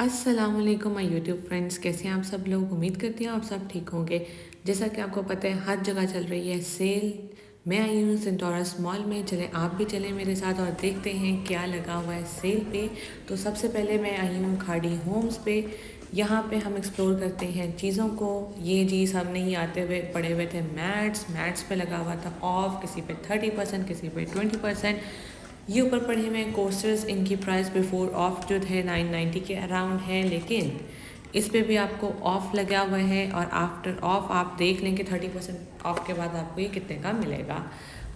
अस्सलामुअलैकुम my YouTube friends, कैसे हैं आप सब लोग। उम्मीद करती हूँ आप सब ठीक होंगे। जैसा कि आपको पता है हर जगह चल रही है सेल। मैं आई हूँ सेंटोरस मॉल में, चले आप भी चलें मेरे साथ और देखते हैं क्या लगा हुआ है सेल पे। तो सबसे पहले मैं आई हूँ खाड़ी होम्स पे। यहाँ पे हम एक्सप्लोर करते हैं चीज़ों को। ये जी सामने ही आते हुए पड़े हुए थे मैट्स पे लगा हुआ था ऑफ, किसी पे 30%, किसी पे 20%। ये ऊपर पड़े हुए कोस्टर्स, इनकी प्राइस बिफोर ऑफ जो है 990 के अराउंड है, लेकिन इस पे भी आपको ऑफ लगा हुआ है और आफ्टर ऑफ आप देख लें कि 30% ऑफ के बाद आपको ये कितने का मिलेगा।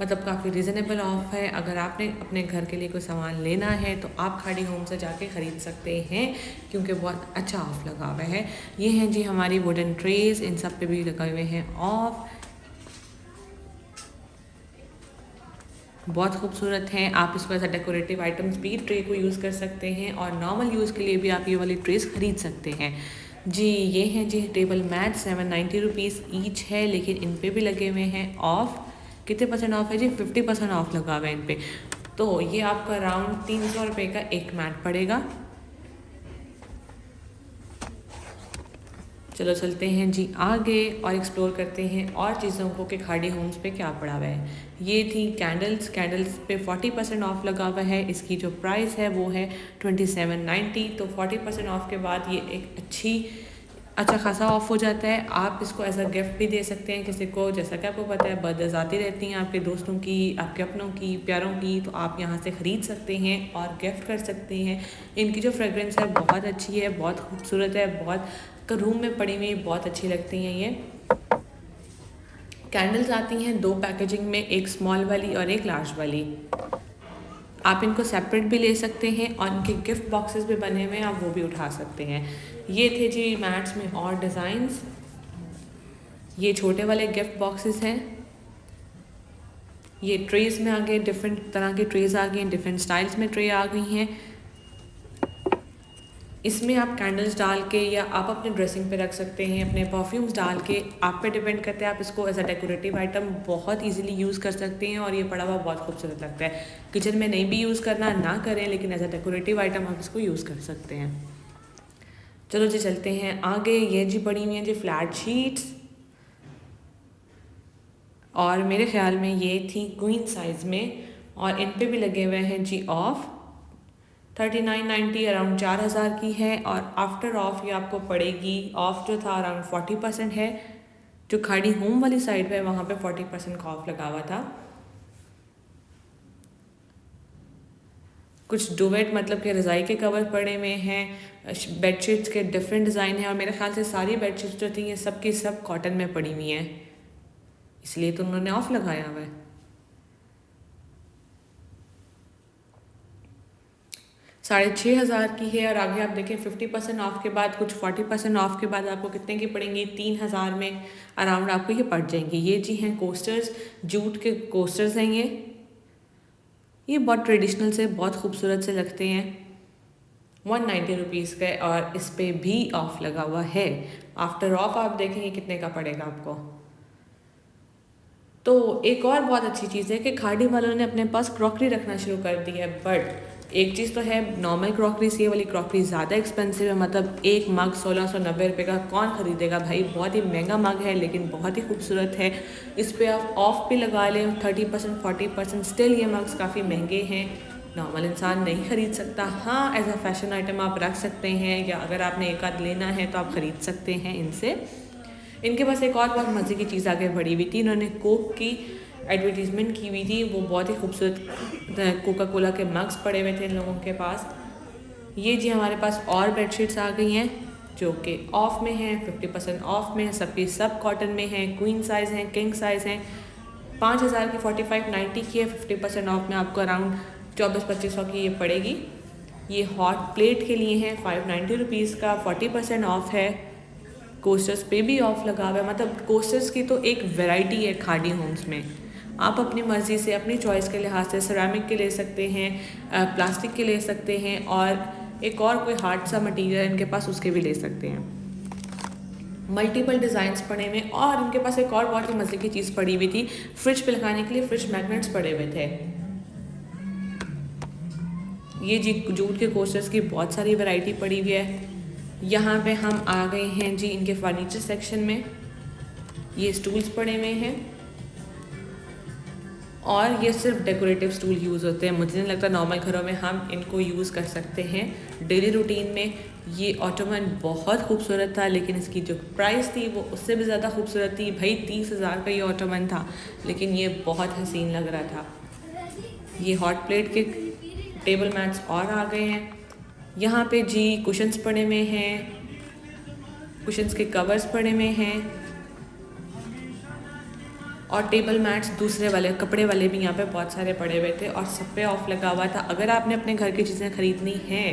मतलब काफ़ी रिजनेबल ऑफ है। अगर आपने अपने घर के लिए कोई सामान लेना है तो आप खाड़ी होम से जाके ख़रीद सकते हैं, क्योंकि बहुत अच्छा ऑफ लगा हुआ है। ये हैं जी हमारी वुडन ट्रेज, इन सब पे भी लगे हुए हैं ऑफ। बहुत खूबसूरत हैं। आप इसको ऐसा डेकोरेटिव आइटम्स भी ट्रे को यूज़ कर सकते हैं और नॉर्मल यूज़ के लिए भी आप ये वाली ट्रेस ख़रीद सकते हैं जी। ये हैं जी टेबल मैट, 790 रुपीज़ ईच है, लेकिन इन पे भी लगे हुए हैं ऑफ। कितने परसेंट ऑफ है जी? 50% ऑफ लगा हुआ है इन पे। तो ये आपका अराउंड 300 रुपये का एक मैट पड़ेगा। चलो चलते हैं जी आगे और एक्सप्लोर करते हैं और चीज़ों को कि खाड़ी होम्स पे क्या पड़ा हुआ है। ये थी कैंडल्स पे 40% ऑफ लगा हुआ है। इसकी जो प्राइस है वो है 2790। तो 40% ऑफ के बाद ये एक अच्छा खासा ऑफ हो जाता है। आप इसको एज अ गिफ्ट भी दे सकते हैं किसी को। जैसा कि आपको पता है बर्थडेज आती रहती हैं आपके दोस्तों की, आपके अपनों की, प्यारों की, तो आप यहाँ से ख़रीद सकते हैं और गिफ्ट कर सकते हैं। इनकी जो फ्रेगरेंस है बहुत अच्छी है, बहुत खूबसूरत है, बहुत रूम में पड़ी हुई बहुत अच्छी लगती हैं। ये कैंडल्स आती हैं दो पैकेजिंग में, एक स्मॉल वाली और एक लार्ज वाली। आप इनको सेपरेट भी ले सकते हैं और इनके गिफ्ट बॉक्सेस भी बने हुए हैं, आप वो भी उठा सकते हैं। ये थे जी मैट्स में और डिज़ाइंस। ये छोटे वाले गिफ्ट बॉक्सेस हैं। ये ट्रेज में आ गए, डिफरेंट तरह के ट्रेज आ गए हैं, डिफरेंट स्टाइल्स में ट्रे आ गई हैं। इसमें आप कैंडल्स डाल के या आप अपने ड्रेसिंग पे रख सकते हैं, अपने परफ्यूम्स डाल के, आप पे डिपेंड करते हैं। आप इसको एज अ डेकोरेटिव आइटम बहुत इजीली यूज़ कर सकते हैं और ये पड़ा हुआ बहुत खूबसूरत लगता है। किचन में नहीं भी यूज़ करना ना करें, लेकिन एज अ डेकोरेटिव आइटम आप इसको यूज़ कर सकते हैं। चलो जी चलते हैं आगे। ये जी पड़ी हुई हैं जी फ्लैट शीट्स, और मेरे ख्याल में ये थी क्वीन साइज़ में, और इन पे भी लगे हुए हैं जी ऑफ। 3990 अराउंड 4000 की है, और आफ्टर ऑफ ये आपको पड़ेगी, ऑफ जो था अराउंड 40% है। जो खाड़ी होम वाली साइड पे वहाँ पे 40% का ऑफ लगा हुआ था। कुछ डुवेट मतलब कि रज़ाई के कवर पड़े हुए हैं, बेडशीट्स के डिफरेंट डिज़ाइन है, और मेरे ख्याल से सारी बेडशीट्स जो थी ये सब की सब कॉटन में पड़ी हुई हैं, इसलिए तो उन्होंने ऑफ लगाया हुआ है। 6500 की है, और आगे आप देखें 50% ऑफ के बाद, कुछ 40% ऑफ के बाद आपको कितने की पड़ेंगी? 3000 में अराउंड आपको ये पड़ जाएंगी। ये जी हैं कोस्टर्स, जूट के कोस्टर्स हैं ये बहुत ट्रेडिशनल से बहुत खूबसूरत से लगते हैं। 190 रुपीज़ का, और इस पर भी ऑफ लगा हुआ है। आफ्टर ऑफ आप देखेंगे कितने का पड़ेगा आपको। तो एक और बहुत अच्छी चीज़ है कि खाड़ी वालों ने अपने पास क्रॉकरी रखना शुरू कर दी है। बट एक चीज़ तो है, नॉर्मल क्रॉकरी से ये वाली क्रॉकरी ज़्यादा एक्सपेंसिव है। मतलब एक मग 1690 रुपये का कौन ख़रीदेगा भाई? बहुत ही महंगा मग है, लेकिन बहुत ही खूबसूरत है। इस पर आप ऑफ भी लगा लें 30% 40%, स्टिल ये मग्स काफ़ी महंगे हैं, नॉर्मल इंसान नहीं ख़रीद सकता। हाँ, एज अ फैशन आइटम आप रख सकते हैं, या अगर आपने एक आध लेना है तो आप ख़रीद सकते हैं इनसे। इनके पास एक और बहुत मज़े की चीज़ आगे बढ़ी हुई थी। इन्होंने कोक की एडवर्टीज़मेंट की हुई थी, वो बहुत ही खूबसूरत कोका कोला के मग्स पड़े हुए थे इन लोगों के पास। ये जी हमारे पास और बेडशीट्स आ गई हैं जो कि ऑफ में हैं, 50% ऑफ में, सबकी सब कॉटन में हैं, क्वीन साइज़ हैं, किंग साइज़ हैं। 5000 की 4590 की है, 50% ऑफ में आपको अराउंड 2400-2500 की ये पड़ेगी। ये हॉट प्लेट के लिए हैं, 590 रुपीज़ का, 40% ऑफ है। कोस्टर्स पे भी ऑफ लगा हुआ है। मतलब कोस्टर्स की तो एक वैरायटी है खाड़ी होम्स में। आप अपनी मर्ज़ी से, अपनी चॉइस के लिहाज से सिरेमिक के ले सकते हैं, प्लास्टिक के ले सकते हैं, और एक और कोई हार्ड सा मटेरियल इनके पास उसके भी ले सकते हैं। मल्टीपल डिज़ाइंस पड़े हुए, और इनके पास एक और बहुत ही मज़े की चीज़ पड़ी हुई थी, फ्रिज पे लगाने के लिए फ्रिज मैग्नेट्स पड़े हुए थे। ये जी जूट के कोस्टर्स की बहुत सारी वैरायटी पड़ी हुई है। यहाँ पे हम आ गए हैं जी इनके फर्नीचर सेक्शन में। ये स्टूल्स पड़े हुए हैं और ये सिर्फ डेकोरेटिव स्टूल यूज़ होते हैं। मुझे नहीं लगता नॉर्मल घरों में हम इनको यूज़ कर सकते हैं डेली रूटीन में। ये ऑटोमन बहुत खूबसूरत था, लेकिन इसकी जो प्राइस थी वो उससे भी ज़्यादा खूबसूरत थी। भाई 30,000 का ये ऑटोमन था, लेकिन ये बहुत हसीन लग रहा था। ये हॉट प्लेट के टेबल मैट्स और आ गए हैं। यहाँ पे जी कुशन्स पड़े हुए हैं, कुशन्स के कवर्स पड़े हुए हैं और टेबल मैट्स दूसरे वाले कपड़े वाले भी यहाँ पे बहुत सारे पड़े हुए थे और सब पे ऑफ लगा हुआ था। अगर आपने अपने घर की चीज़ें ख़रीदनी हैं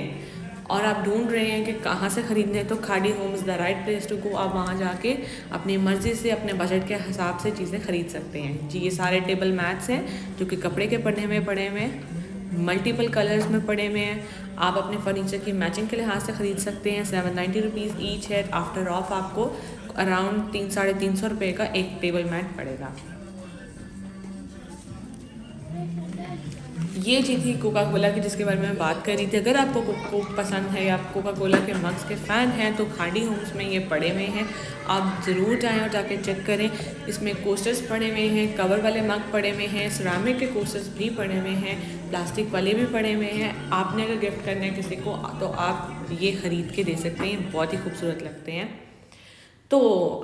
और आप ढूंढ रहे हैं कि कहाँ से ख़रीदने हैं, तो Khadi homes the right place to go. आप वहाँ जाके अपनी मर्ज़ी से अपने बजट के हिसाब से चीज़ें ख़रीद सकते हैं जी। ये सारे टेबल मैट्स हैं जो कि कपड़े के पन्ने में पड़े हुए हैं, मल्टीपल कलर्स में पड़े हुए हैं। आप अपने फर्नीचर की मैचिंग के लिहाज से ख़रीद सकते हैं। 790 रुपीज़ ईच है। आफ्टर ऑफ आपको अराउंड 300-350 रुपये का एक टेबल मैट पड़ेगा। ये चीज़ थी कोका कोला की, जिसके बारे में मैं बात कर रही थी। अगर आपको कोक पसंद है या आप कोका कोला के मग्स के फ़ैन हैं तो खाड़ी होम्स में ये पड़े हुए हैं। आप ज़रूर जाएं और जाके चेक करें। इसमें कोस्टर्स पड़े हुए हैं, कवर वाले मग पड़े हुए हैं, सिरामिक के कोस्टर्स भी पड़े हुए हैं, प्लास्टिक वाले भी पड़े हुए हैं। आपने अगर गिफ्ट करना है किसी को तो आप ये ख़रीद के दे सकते हैं, बहुत ही खूबसूरत लगते हैं। तो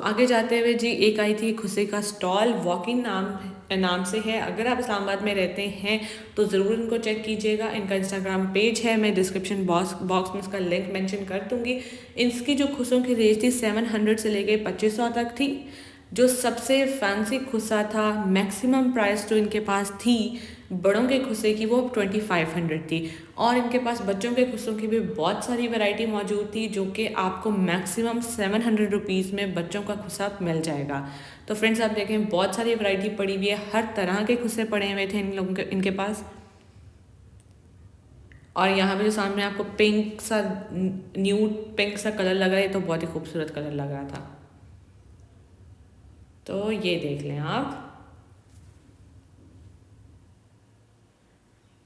आगे जाते हुए जी एक आई थी खुशी का स्टॉल, वॉकिंग नाम से है। अगर आप इस्लामाबाद में रहते हैं तो ज़रूर इनको चेक कीजिएगा। इनका इंस्टाग्राम पेज है, मैं डिस्क्रिप्शन बॉक्स में इसका लिंक मेंशन कर दूँगी। इसकी जो खुशों की रेंज थी 700 से लेके 2500 तक थी। जो सबसे फैंसी खुस्सा था, मैक्सिमम प्राइस जो इनके पास थी बड़ों के खुस्से की वो 2500 थी। और इनके पास बच्चों के खुस्सों की भी बहुत सारी वैरायटी मौजूद थी, जो कि आपको मैक्सिमम 700 रुपीज़ में बच्चों का खुस्सा मिल जाएगा। तो फ्रेंड्स आप देखें बहुत सारी वैरायटी पड़ी हुई है, हर तरह के खुस्से पड़े हुए थे इन लोगों के इनके पास। और यहाँ पे जो सामने आपको पिंक सा न्यूड पिंक सा कलर लग रहा है, तो बहुत ही खूबसूरत कलर लग रहा था। तो ये देख लें आप।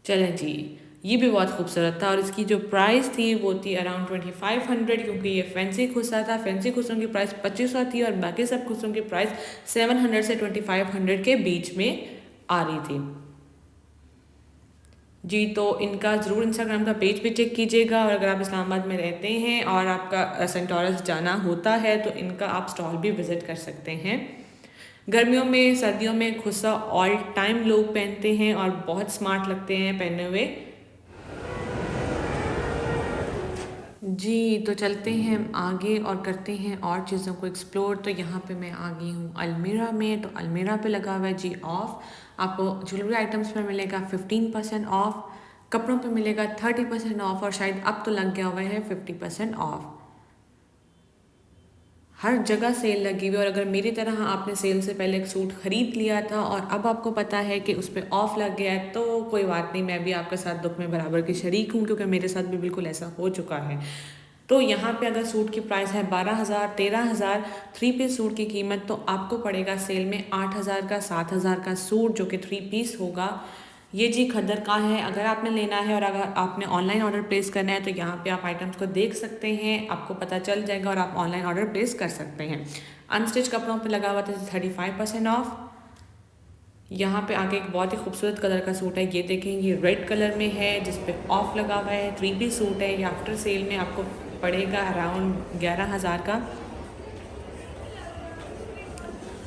चलें जी, ये भी बहुत खूबसूरत था और इसकी जो प्राइस थी वो थी अराउंड 2500, क्योंकि ये फैंसी खुस्सा था। फैंसी खुस्सों की प्राइस 2500 थी और बाकी सब खुस्सों की प्राइस 700 से 2500 के बीच में आ रही थी जी। तो इनका ज़रूर इंस्टाग्राम का पेज भी चेक कीजिएगा। और अगर आप इस्लामाबाद में रहते हैं और आपका सेंटोरस जाना होता है तो इनका आप स्टॉल भी विज़िट कर सकते हैं। गर्मियों में सर्दियों में खुस्सा ऑल टाइम लोग पहनते हैं और बहुत स्मार्ट लगते हैं पहने हुए जी। तो चलते हैं आगे और करते हैं और चीज़ों को एक्सप्लोर। तो यहाँ पे मैं आ गई हूँ अलमीरा में। तो अलमीरा पे लगा हुआ है जी ऑफ। आपको ज्वेलरी आइटम्स पे मिलेगा 15% ऑफ, कपड़ों पे मिलेगा 30% ऑफ और शायद अब तो लग गया हुआ है 50% ऑफ। हर जगह सेल लगी हुई। और अगर मेरी तरह आपने सेल से पहले एक सूट ख़रीद लिया था और अब आपको पता है कि उस पर ऑफ़ लग गया है, तो कोई बात नहीं, मैं भी आपके साथ दुख में बराबर की शरीक हूँ, क्योंकि मेरे साथ भी बिल्कुल ऐसा हो चुका है। तो यहाँ पे अगर सूट की प्राइस है 12,000, 13,000 3 पीस सूट की कीमत, तो आपको पड़ेगा सेल में 8,000 का 7,000 का सूट, जो कि 3 पीस होगा। ये जी खद्दर का है। अगर आपने लेना है और अगर आपने ऑनलाइन ऑर्डर प्लेस करना है तो यहाँ पे आप आइटम्स को देख सकते हैं, आपको पता चल जाएगा और आप ऑनलाइन ऑर्डर प्लेस कर सकते हैं। अनस्टिच कपड़ों पे लगा हुआ था 35% ऑफ। यहाँ पे आगे एक बहुत ही खूबसूरत कलर का सूट है, ये देखें, ये रेड कलर में है जिस पे ऑफ लगा हुआ है। 3 पीस सूट है। ये आफ्टर सेल में आपको पड़ेगा अराउंड 11,000 का।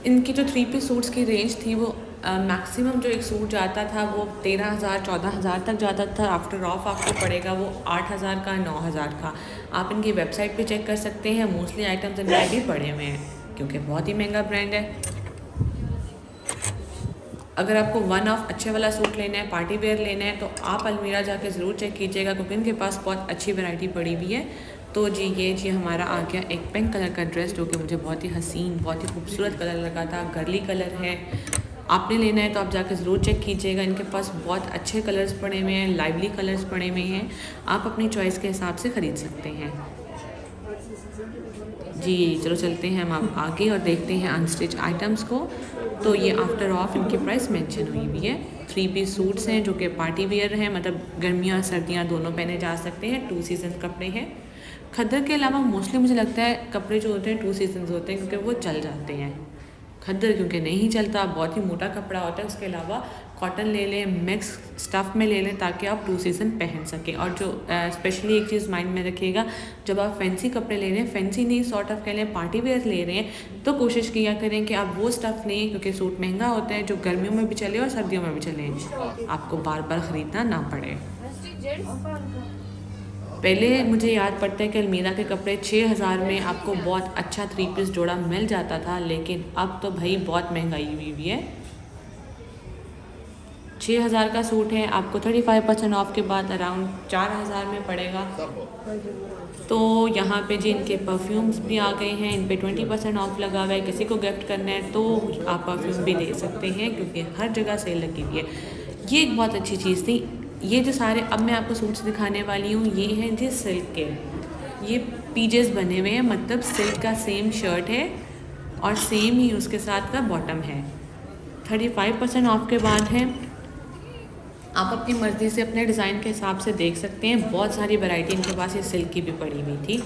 इनकी जो 3 पीस सूट्स की रेंज थी वो मैक्सिमम जो एक सूट जाता था वो 13,000 14,000 तक जाता था। आफ्टर ऑफ आपको पड़ेगा वो 8,000 का 9,000 का। आप इनकी वेबसाइट पे चेक कर सकते हैं। मोस्टली आइटम्स इनके भी पड़े हुए हैं क्योंकि बहुत ही महंगा ब्रांड है। अगर आपको वन ऑफ अच्छे वाला सूट लेना है, पार्टी वेयर लेना है, तो आप अलमीरा जाके ज़रूर चेक कीजिएगा क्योंकि इनके पास बहुत अच्छी वैरायटी पड़ी हुई है। तो जी ये जी हमारा आ गया एक पिंक कलर का ड्रेस, जो कि मुझे बहुत ही हसीन, बहुत ही खूबसूरत कलर लगा था। गर्ली कलर है। आपने लेना है तो आप जाकर ज़रूर चेक कीजिएगा। इनके पास बहुत अच्छे कलर्स पड़े हुए हैं, लाइवली कलर्स पड़े हुए हैं। आप अपनी चॉइस के हिसाब से ख़रीद सकते हैं। जी चलो चलते हैं हम अब आगे और देखते हैं अनस्टिच आइटम्स को। तो ये आफ्टर ऑफ इनकी प्राइस मेंशन हुई हुई है। 3 पीस सूट्स हैं जो कि पार्टी वेयर हैं, मतलब गर्मियाँ सर्दियाँ दोनों पहने जा सकते हैं। 2 सीजन कपड़े हैं। खद्दर के अलावा मोस्टली मुझे लगता है कपड़े जो होते हैं 2 सीजन होते हैं, क्योंकि वो चल जाते हैं। खद्दर क्योंकि नहीं चलता, बहुत ही मोटा कपड़ा होता है। उसके अलावा कॉटन ले लें, मिक्स स्टफ़ में ले लें, ताकि आप 2 सीज़न पहन सकें। और जो स्पेशली एक चीज़ माइंड में रखिएगा, जब आप फैंसी कपड़े ले रहे हैं, फैंसी नहीं सॉर्ट ऑफ कह लें पार्टी वेयर ले रहे हैं, तो कोशिश किया करें कि आप वो स्टफ़ लें, क्योंकि सूट महंगा होता है, जो गर्मियों में भी चले और सर्दियों में भी चले, आपको बार बार ख़रीदना ना पड़े। पहले मुझे याद पड़ता है कि अलमीरा के कपड़े 6,000 में आपको बहुत अच्छा 3 पीस जोड़ा मिल जाता था, लेकिन अब तो भाई बहुत महंगाई हुई हुई है। 6,000 का सूट है, आपको 35% ऑफ के बाद अराउंड 4,000 में पड़ेगा। तो यहाँ पे जी इनके परफ्यूम्स भी आ गए हैं, इन पे 20% ऑफ लगा हुआ है। किसी को गिफ्ट करना है तो आप परफ्यूम भी दे सकते हैं, क्योंकि हर जगह सेल लगी हुई है। ये एक बहुत अच्छी चीज़ थी। ये जो सारे अब मैं आपको सूट्स दिखाने वाली हूँ, ये हैं जी सिल्क के। ये पीजेस बने हुए हैं, मतलब सिल्क का सेम शर्ट है और सेम ही उसके साथ का बॉटम है। 35% ऑफ के बाद है। आप अपनी मर्ज़ी से अपने डिज़ाइन के हिसाब से देख सकते हैं। बहुत सारी वैरायटी इनके पास ये सिल्क की भी पड़ी हुई थी,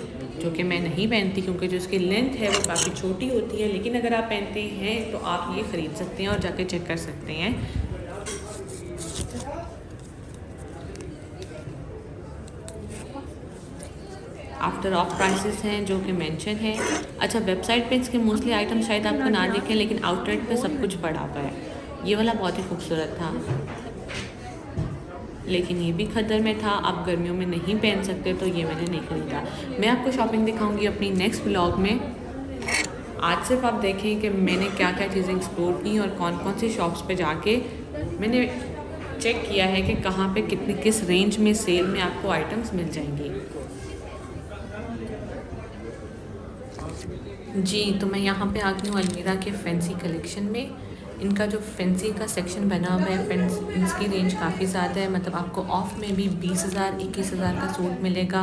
जो कि मैं नहीं पहनती, क्योंकि जो इसकी लेंथ है वो काफ़ी छोटी होती है। लेकिन अगर आप पहनते हैं तो आप ये ख़रीद सकते हैं और जाके चेक कर सकते हैं। आफ्टर ऑफ प्राइसेस हैं जो कि मेंशन है। अच्छा, वेबसाइट पे इसके मोस्टली आइटम शायद आपको ना दिखें, लेकिन आउटलेट पे सब कुछ पड़ा हुआ है। ये वाला बहुत ही खूबसूरत था, लेकिन ये भी खद्दर में था। आप गर्मियों में नहीं पहन सकते, तो ये मैंने नहीं ख़रीदा। मैं आपको शॉपिंग दिखाऊंगी अपनी नेक्स्ट व्लॉग में। आज सिर्फ आप देखें कि मैंने क्या क्या चीज़ें एक्सप्लोर की और कौन कौन सी शॉप्स पे जाके मैंने चेक किया है कि कहाँ पे कितनी किस रेंज में सेल में आपको आइटम्स मिल जाएंगी। जी, तो मैं यहाँ पे आ गई हूँ अलमीरा के फैंसी कलेक्शन में। इनका जो फैंसी का सेक्शन बना हुआ है, इसकी रेंज काफ़ी ज़्यादा है। मतलब आपको ऑफ में भी 20,000 21,000 का सूट मिलेगा,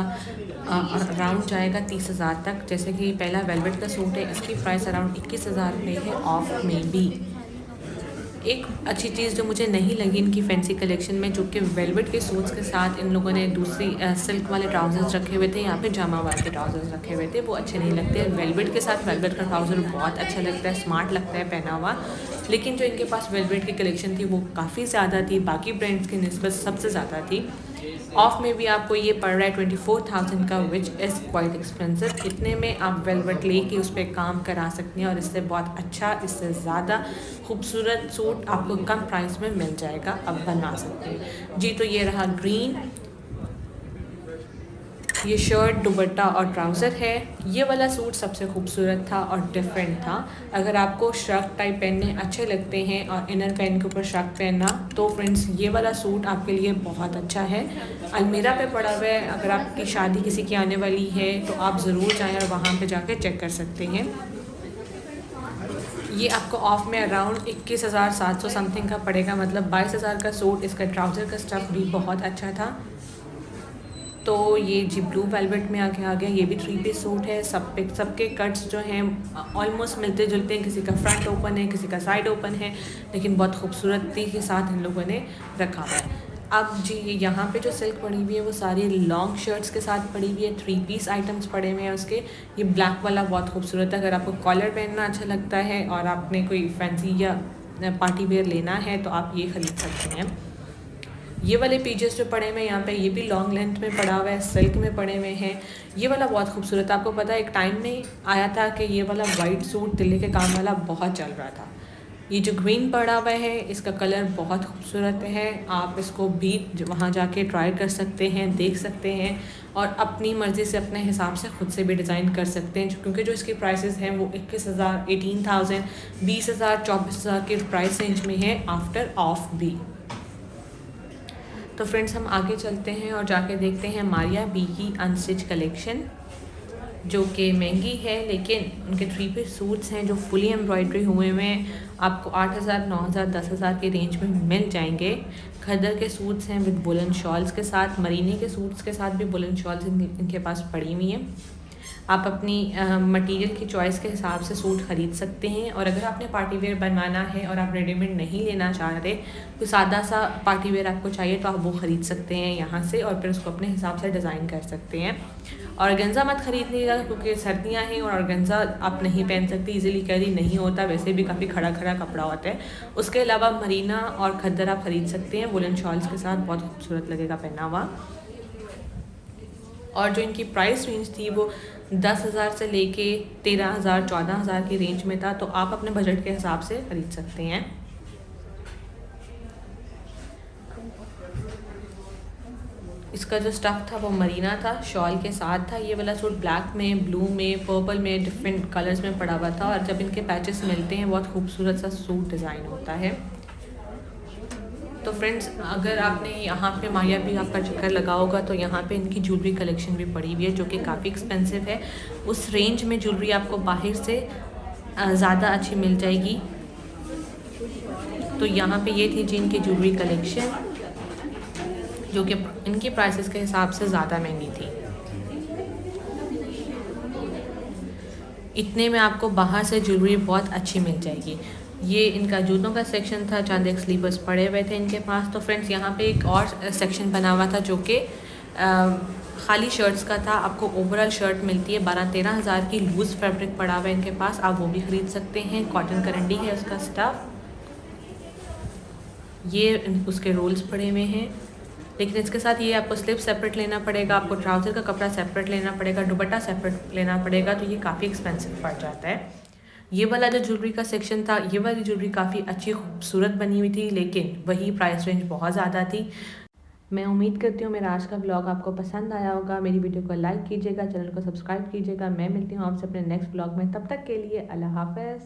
अराउंड जाएगा 30,000 तक। जैसे कि पहला वेलवेट का सूट है, इसकी प्राइस अराउंड 21,000 रुपये है ऑफ में भी। एक अच्छी चीज़ जो मुझे नहीं लगी इनकी फैंसी कलेक्शन में, जो कि वेलवेट के सूट्स के साथ इन लोगों ने दूसरी सिल्क वाले ट्राउज़र्स रखे हुए थे, यहाँ पे जामा वाले ट्राउज़र्स रखे हुए थे, वो अच्छे नहीं लगते। वेलवेट के साथ वेलवेट का ट्राउज़र बहुत अच्छा लगता है, स्मार्ट लगता है पहना हुआ। लेकिन जो इनके पास वेलवेट की कलेक्शन थी वो काफ़ी ज़्यादा थी, बाकी ब्रांड्स की निस्बत सबसे ज़्यादा थी। ऑफ में भी आपको ये पड़ रहा है 24,000 का, विच इज़ क्वाइट एक्सपेंसिव। इतने में आप वेलवेट लेके उस पर काम करा सकते हैं, और इससे बहुत अच्छा, इससे ज़्यादा खूबसूरत सूट आपको कम प्राइस में मिल जाएगा, अब बना सकते हैं जी। तो ये रहा ग्रीन, ये शर्ट, दुपट्टा और ट्राउज़र है। ये वाला सूट सबसे खूबसूरत था और डिफरेंट था। अगर आपको श्रग टाइप पहनने अच्छे लगते हैं और इनर पैन के ऊपर श्रग पहनना, तो फ्रेंड्स ये वाला सूट आपके लिए बहुत अच्छा है। अलमीरा पे पड़ा हुआ है, अगर आपकी शादी किसी की आने वाली है तो आप ज़रूर जाएँ और वहाँ पे जाके चेक कर सकते हैं। ये आपको ऑफ में अराउंड 21,700 समथिंग का पड़ेगा, मतलब 22,000 का सूट। इसका ट्राउज़र का स्टफ़ भी बहुत अच्छा था। तो ये जी ब्लू वेलवेट में आगे आ गया। ये भी 3 पीस सूट है। सबके कट्स जो हैं ऑलमोस्ट मिलते जुलते हैं। किसी का फ्रंट ओपन है, किसी का साइड ओपन है, लेकिन बहुत खूबसूरती के साथ इन लोगों ने रखा हुआ है। अब जी यहाँ पे जो सिल्क पड़ी हुई है वो सारी लॉन्ग शर्ट्स के साथ पड़ी हुई है। 3 पीस आइटम्स पड़े हुए हैं उसके। ये ब्लैक वाला बहुत खूबसूरत है। अगर आपको कॉलर पहनना अच्छा लगता है और आपने कोई फैंसी या पार्टी वेयर लेना है तो आप ये ख़रीद सकते हैं। ये वाले पीजेस जो पड़े हुए हैं यहाँ पे, ये भी लॉन्ग लेंथ में पड़ा हुआ है, सिल्क में पड़े हुए हैं। ये वाला बहुत खूबसूरत है। आपको पता है एक टाइम में आया था कि ये वाला वाइट सूट दिल्ली के काम वाला बहुत चल रहा था। ये जो ग्रीन पड़ा हुआ है, इसका कलर बहुत खूबसूरत है। आप इसको भी वहाँ जाके ट्राई कर सकते हैं, देख सकते हैं, और अपनी मर्ज़ी से अपने हिसाब से ख़ुद से भी डिज़ाइन कर सकते हैं, क्योंकि जो इसकी प्राइसेस हैं वो 21,000, 18,000, 20,000, 24,000 के प्राइस रेंज में है, आफ्टर ऑफ भी। तो फ्रेंड्स हम आगे चलते हैं और जाके देखते हैं मारिया बी की अनस्टिच कलेक्शन, जो कि महंगी है, लेकिन उनके 3 पीस सूट्स हैं जो फुली एम्ब्रॉयडरी हुए हुए हैं। आपको 8,000, 9,000, 10,000 के रेंज में मिल जाएंगे। खद्दर के सूट्स हैं विद बुलन शॉल्स के साथ, मरीने के सूट्स के साथ भी बुलन शॉल्स इनके पास पड़ी हुई हैं। आप अपनी मटेरियल की चॉइस के हिसाब से सूट ख़रीद सकते हैं। और अगर आपने पार्टी वेयर बनवाना है और आप रेडीमेड नहीं लेना चाह रहे, तो सादा सा पार्टी वेयर आपको चाहिए तो आप वो ख़रीद सकते हैं यहाँ से और फिर उसको अपने हिसाब से डिज़ाइन कर सकते हैं। ऑर्गेन्जा मत ख़रीदिएगा क्योंकि सर्दियाँ हैं और ऑर्गेन्जा आप नहीं पहन सकते, इजीली कैरी नहीं होता, वैसे भी काफ़ी खड़ा खड़ा कपड़ा होता है। उसके अलावा मरीना और खद्दर आप ख़रीद सकते हैं, वुलन शॉल्स के साथ बहुत खूबसूरत लगेगा पहना हुआ। और जो इनकी प्राइस रेंज थी वो 10,000 से लेके 13,000 14,000 की रेंज में था, तो आप अपने बजट के हिसाब से ख़रीद सकते हैं। इसका जो स्टफ़ था वो मरीना था, शॉल के साथ था। ये वाला सूट ब्लैक में, ब्लू में, पर्पल में, डिफरेंट कलर्स में पड़ा हुआ था और जब इनके पैचेस मिलते हैं बहुत खूबसूरत सा सूट डिज़ाइन होता है। तो फ्रेंड्स, अगर आपने यहाँ पे माया भी आपका चक्कर लगा होगा तो यहाँ पे इनकी ज्वेलरी कलेक्शन भी पड़ी हुई है जो कि काफ़ी एक्सपेंसिव है। उस रेंज में ज्वेलरी आपको बाहर से ज़्यादा अच्छी मिल जाएगी। तो यहाँ पे ये थी जी इनकी ज्वेलरी कलेक्शन जो कि इनकी प्राइसेस के हिसाब से ज़्यादा महंगी थी। इतने में आपको बाहर से ज्वेलरी बहुत अच्छी मिल जाएगी। ये इनका जूतों का सेक्शन था, चंद एक स्लीपर्स पड़े हुए थे इनके पास। तो फ्रेंड्स, यहाँ पे एक और सेक्शन बना हुआ था जो कि खाली शर्ट्स का था। आपको ओवरऑल शर्ट मिलती है 12-13 हज़ार की, लूज़ फैब्रिक पड़ा हुआ है इनके पास, आप वो भी ख़रीद सकते हैं। कॉटन करंडी है उसका स्टफ़, ये उसके रोल्स पड़े हुए हैं। लेकिन इसके साथ ये आपको स्लिप सेपरेट लेना पड़ेगा, आपको ट्राउज़र का कपड़ा सेपरेट लेना पड़ेगा, दुपट्टा सेपरेट लेना पड़ेगा, तो ये काफ़ी एक्सपेंसिव पड़ जाता है। ये वाला जो ज्वेलरी का सेक्शन था, ये वाली ज्वेलरी काफ़ी अच्छी खूबसूरत बनी हुई थी, लेकिन वही प्राइस रेंज बहुत ज़्यादा थी। मैं उम्मीद करती हूँ मेरा आज का ब्लॉग आपको पसंद आया होगा। मेरी वीडियो को लाइक कीजिएगा, चैनल को सब्सक्राइब कीजिएगा। मैं मिलती हूँ आपसे अपने नेक्स्ट ब्लॉग में, तब तक के लिए अल्लाह हाफ़िज़।